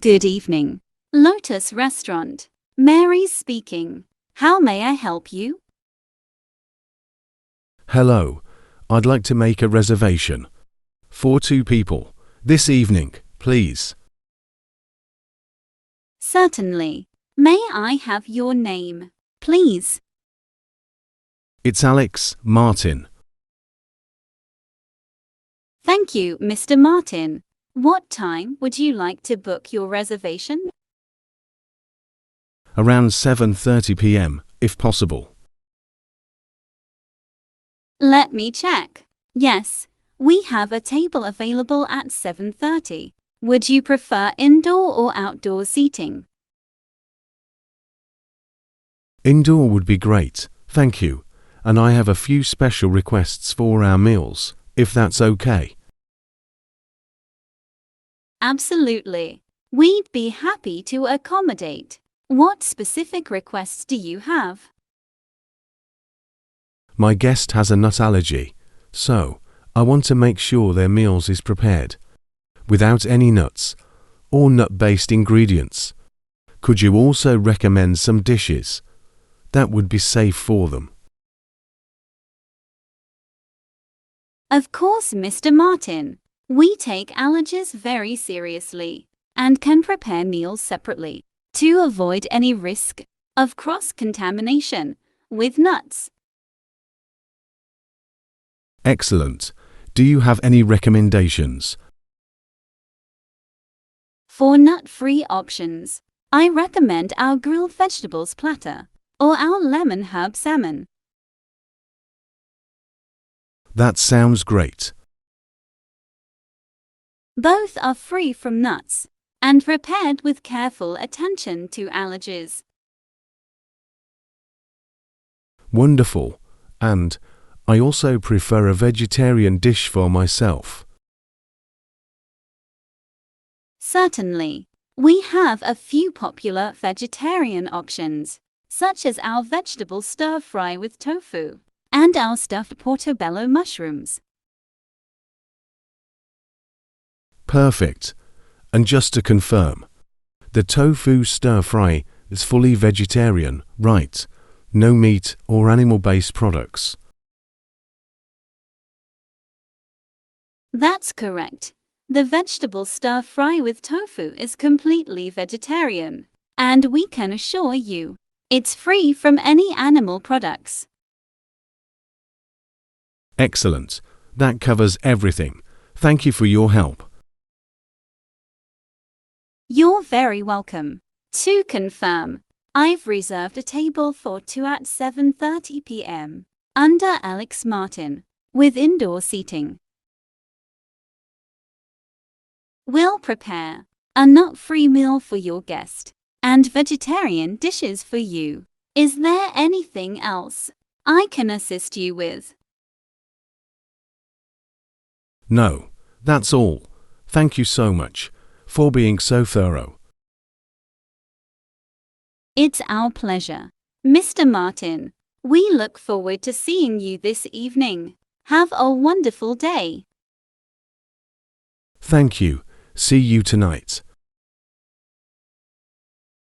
Good evening. Lotus Restaurant. Mary speaking. How may I help you? Hello, I'd like to make a reservation. For 2 people. This evening, please. Certainly. May I have your name, please? It's Alex Martin. Thank you, Mr. Martin. What time would you like to book your reservation? Around 7:30 p.m., if possible. Let me check. Yes, we have a table available at 7:30. Would you prefer indoor or outdoor seating? Indoor would be great, thank you. And I have a few special requests for our meals, if that's okay. Absolutely. We'd be happy to accommodate. What specific requests do you have? My guest has a nut allergy, so I want to make sure their meals is prepared without any nuts or nut-based ingredients. Could you also recommend some dishes that would be safe for them? Of course, Mr. Martin. We take allergies very seriously and can prepare meals separately to avoid any risk of cross-contamination with nuts. Excellent. Do you have any recommendations? For nut-free options, I recommend our grilled vegetables platter or our lemon herb salmon. That sounds great. Both are free from nuts and prepared with careful attention to allergies. Wonderful. And I also prefer a vegetarian dish for myself. Certainly. We have a few popular vegetarian options, such as our vegetable stir-fry with tofu and our stuffed portobello mushrooms. Perfect. And just to confirm, the tofu stir-fry is fully vegetarian, right? No meat or animal-based products. That's correct. The vegetable stir-fry with tofu is completely vegetarian, and we can assure you, it's free from any animal products. Excellent. That covers everything. Thank you for your help. You're very welcome. To confirm, I've reserved a table for 2 at 7:30 p.m. under Alex Martin, with indoor seating. We'll prepare a nut-free meal for your guest and vegetarian dishes for you. Is there anything else I can assist you with? No, that's all. Thank you so much for being so thorough. It's our pleasure. Mr. Martin, we look forward to seeing you this evening. Have a wonderful day. Thank you. See you tonight.